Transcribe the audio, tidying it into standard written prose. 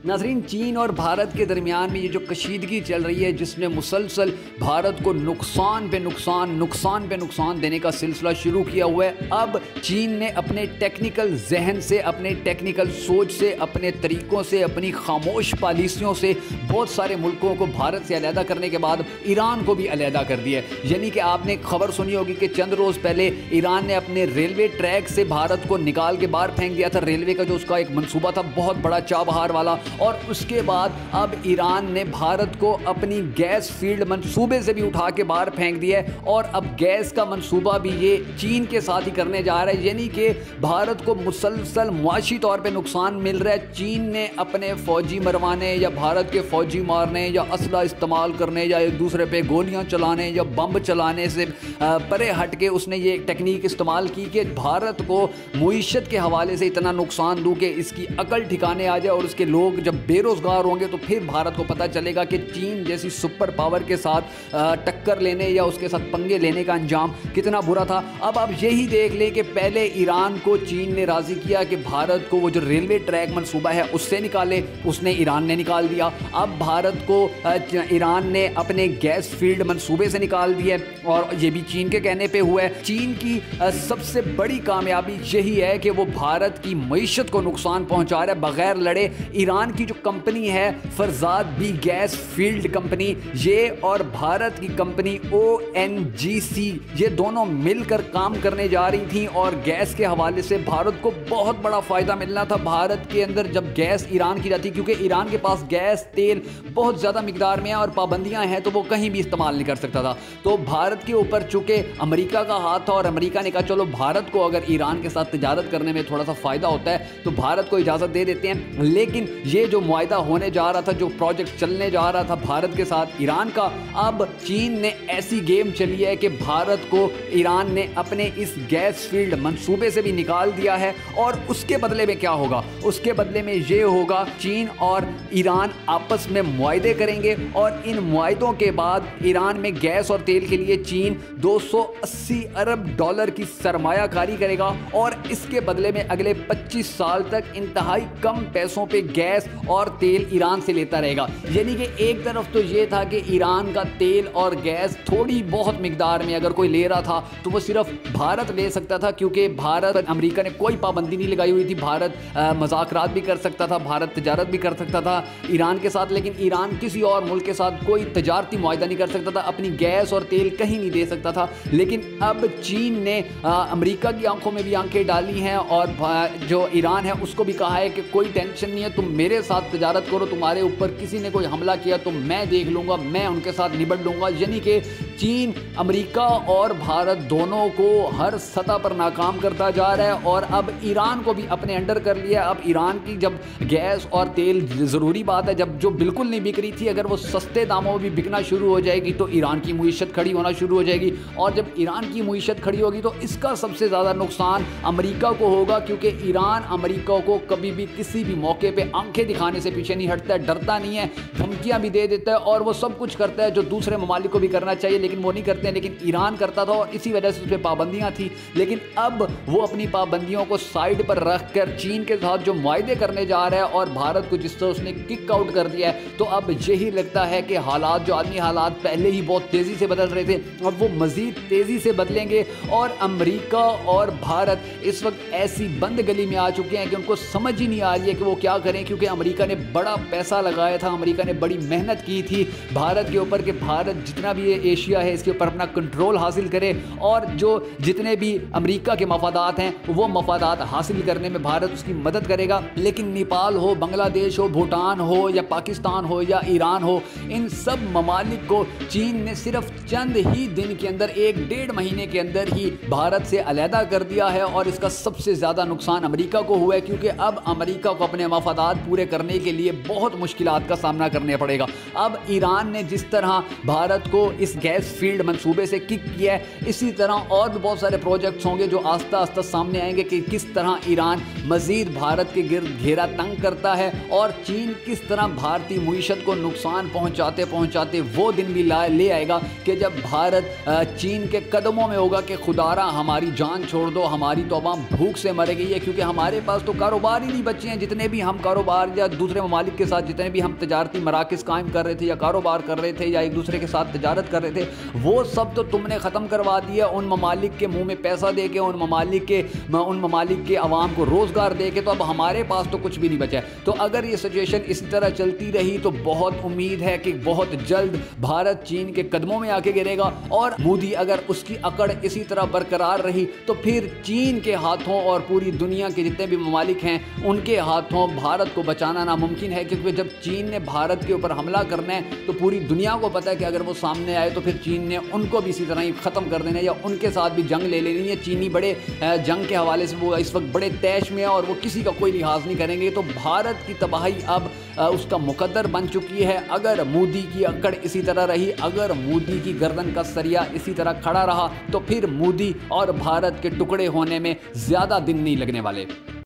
नाज़रीन, चीन और भारत के दरमियान में ये जो कशीदगी चल रही है, जिसने मुसलसल भारत को नुकसान पे नुकसान देने का सिलसिला शुरू किया हुआ है। अब चीन ने अपने टेक्निकल जहन से, अपने टेक्निकल सोच से, अपने तरीक़ों से, अपनी खामोश पॉलिसियों से बहुत सारे मुल्कों को भारत से अलहदा करने के बाद ईरान को भी अलहदा कर दिया है। यानी कि आपने खबर सुनी होगी कि चंद रोज़ पहले ईरान ने अपने रेलवे ट्रैक से भारत को निकाल के बाहर फेंक दिया था। रेलवे का जो उसका एक मंसूबा था बहुत बड़ा चाबहार वाला, और उसके बाद अब ईरान ने भारत को अपनी गैस फील्ड मंसूबे से भी उठा के बाहर फेंक दिया है। और अब गैस का मंसूबा भी ये चीन के साथ ही करने जा रहा है। यानी कि भारत को मुसलसल मुआशी तौर पे नुकसान मिल रहा है। चीन ने अपने फौजी मरवाने या भारत के फौजी मारने या असला इस्तेमाल करने या एक दूसरे पे गोलियां चलाने या बम चलाने से परे हट के उसने ये टेक्निक इस्तेमाल की कि भारत को मुईशत के हवाले से इतना नुकसान दूं कि इसकी अकल ठिकाने आ जाए, और उसके लोग जब बेरोज़गार होंगे तो फिर भारत को पता चलेगा कि चीन जैसी सुपर पावर के साथ टक्कर लेने या उसके साथ पंगे लेने का अंजाम कितना बुरा था। अब आप यही देख लें कि पहले ईरान को चीन ने राज़ी किया कि भारत को वो जो रेलवे ट्रैक मंसूबा है उससे निकाले, उसने ईरान ने निकाल दिया। अब भारत को ईरान ने अपने गैस फील्ड मंसूबे से निकाल दिया, और ये भी चीन के कहने पे हुआ है। चीन की सबसे बड़ी कामयाबी यही है कि वो भारत की मईशत को नुकसान पहुंचा रहा है बगैर लड़े। ईरान की जो कंपनी है Farzad B gas field company, ये और भारत की कंपनी ONGC, ये दोनों मिलकर काम करने जा रही थी, और गैस के हवाले से भारत को बहुत बड़ा फ़ायदा मिलना था। भारत के अंदर जब गैस ईरान की जाती, क्योंकि ईरान के पास गैस तेल बहुत ज़्यादा मिकदार में है और पाबंदियां हैं, तो वो कहीं भी इस्तेमाल नहीं कर सकता था। तो भारत के ऊपर चूँकि अमेरिका का हाथ था और अमेरिका ने कहा चलो भारत को अगर ईरान के साथ तिजारत करने में थोड़ा सा फ़ायदा होता है तो भारत को इजाज़त दे देते हैं। लेकिन ये जो मुआहदा होने जा रहा था, जो प्रोजेक्ट चलने जा रहा था भारत के साथ ईरान का, अब चीन ने ऐसी गेम चली है कि भारत को ईरान ने अपने इस गैस फील्ड मंसूबे से भी निकाल दिया है। और उसके बदले में क्या होगा? उसके बदले में ये होगा चीन और ईरान आपस में मुआहदे करेंगे, और इन मुआहदों के बाद ईरान में गैस और तेल के लिए चीन $280 अरब की सरमायाकारी करेगा, और इसके बदले में अगले 25 साल तक इंतहाई कम पैसों पे गैस और तेल ईरान से लेता रहेगा। यानी कि एक तरफ तो ये था कि ईरान का तेल और गैस थोड़ी बहुत मिकदार में अगर कोई ले रहा था तो वो सिर्फ भारत ले सकता था, क्योंकि भारत, अमेरिका ने कोई पाबंदी नहीं लगाई हुई थी। भारत मज़ाकरात भी कर सकता था, भारत तिजारत भी कर सकता था ईरान के साथ, लेकिन ईरान किसी और मुल्क के साथ कोई तजारती मुआहदा नहीं कर सकता था, अपनी गैस और तेल कहीं नहीं दे सकता था। लेकिन अब चीन ने अमेरिका की आंखों में भी आंखें डाली हैं, और जो ईरान है उसको भी कहा है कि कोई टेंशन नहीं है, तुम मेरे साथ तिजारत करो, तुम्हारे ऊपर किसी ने कोई हमला किया तो मैं देख लूँगा, मैं उनके साथ निपट लूँगा। यानी कि चीन, अमेरिका और भारत दोनों को हर सतह पर नाकाम करता जा रहा है, और अब ईरान को भी अपने अंडर कर लिया। अब ईरान की जब गैस और तेल, ज़रूरी बात है, जब जो बिल्कुल नहीं बिक रही थी अगर वो सस्ते दामों में भी बिकना शुरू हो जाएगी तो ईरान की मुईशत खड़ी होना शुरू हो जाएगी, और जब ईरान की मुईशत खड़ी होगी तो इसका सबसे ज़्यादा नुकसान अमेरिका को होगा, क्योंकि ईरान अमेरिका को कभी भी किसी भी मौके पे आंखें दिखाने से पीछे नहीं हटता है, डरता नहीं है, धमकियां भी दे देता है, और वो सब कुछ करता है जो दूसरे ममालिक को भी करना चाहिए लेकिन वो नहीं करते हैं। लेकिन ईरान करता था और इसी वजह से उस पर पाबंदियाँ थी। लेकिन अब वो अपनी पाबंदियों को साइड पर रख कर चीन के साथ जो मुआहदे करने जा रहा है, और भारत को जिस तरह उसने किक आउट कर दिया है, तो अब यही लगता है कि हालात, जो आदमी हालात पहले ही बहुत तेज़ी से बदल रहे थे, अब वो मज़ीद तेज़ी से बदलेंगे। और अमेरिका और भारत इस वक्त ऐसी बंद गली में आ चुके हैं कि उनको समझ ही नहीं आ रही है कि वो क्या करें, क्योंकि अमेरिका ने बड़ा पैसा लगाया था, अमेरिका ने बड़ी मेहनत की थी भारत के ऊपर कि भारत जितना भी ये एशिया है इसके ऊपर अपना कंट्रोल हासिल करे, और जो जितने भी अमेरिका के मफादात हैं वो मफादात हासिल करने में भारत उसकी मदद करेगा। लेकिन नेपाल हो, बांग्लादेश हो, भूटान हो, या पाकिस्तान हो, या ईरान हो, इन सब ममालिक को चीन ने सिर्फ चंद ही दिन के अंदर, 1-1.5 महीने के अंदर ही भारत से अलहदा कर दिया है। और इसका सबसे ज़्यादा नुकसान अमेरिका को हुआ है, क्योंकि अब अमेरिका को अपने मफादात पूरे करने के लिए बहुत मुश्किलात का सामना करना पड़ेगा। अब ईरान ने जिस तरह भारत को इस गैस टेस्ट फील्ड मंसूबे से किक किया है। इसी तरह और भी बहुत सारे प्रोजेक्ट्स होंगे जो आस्ता आस्ता सामने आएंगे कि किस तरह ईरान मजीद भारत के गिर्द घेरा तंग करता है और चीन किस तरह भारतीय मईशत को नुकसान पहुंचाते पहुंचाते वो दिन भी ले आएगा कि जब भारत चीन के कदमों में होगा कि खुदारा हमारी जान छोड़ दो, हमारी तो अवाम भूख से मर गई है, क्योंकि हमारे पास तो कारोबार ही नहीं बचे हैं। जितने भी हम कारोबार या दूसरे ममालिक के साथ जितने भी हम तजारती मराकज़ कायम कर रहे थे या कारोबार कर रहे थे या एक दूसरे के साथ तजारत कर रहे थे, वो सब तो तुमने ख़त्म करवा दिया उन ममालिक के मुँह में पैसा दे के, उन ममालिक के अवाम को रोज़गार दे के। तो अब हमारे पास तो कुछ भी नहीं बचा है। तो अगर ये सिचुएशन इसी तरह चलती रही तो बहुत उम्मीद है कि बहुत जल्द भारत चीन के कदमों में आके गिरेगा। और मोदी अगर उसकी अकड़ इसी तरह बरकरार रही तो फिर चीन के हाथों और पूरी दुनिया के जितने भी ममालिक हैं उनके हाथों भारत को बचाना नामुमकिन है, क्योंकि जब चीन ने भारत के ऊपर हमला करना है तो पूरी दुनिया को पता है कि अगर वो सामने आए तो फिर चीन ने उनको भी इसी तरह ही ख़त्म कर देना है या उनके साथ भी जंग ले लेनी है। चीनी बड़े जंग के हवाले से वो इस वक्त बड़े तैश में है और वो किसी का कोई लिहाज नहीं करेंगे। तो भारत की तबाही अब उसका मुकद्दर बन चुकी है। अगर मोदी की अकड़ इसी तरह रही, अगर मोदी की गर्दन का सरिया इसी तरह खड़ा रहा तो फिर मोदी और भारत के टुकड़े होने में ज़्यादा दिन नहीं लगने वाले।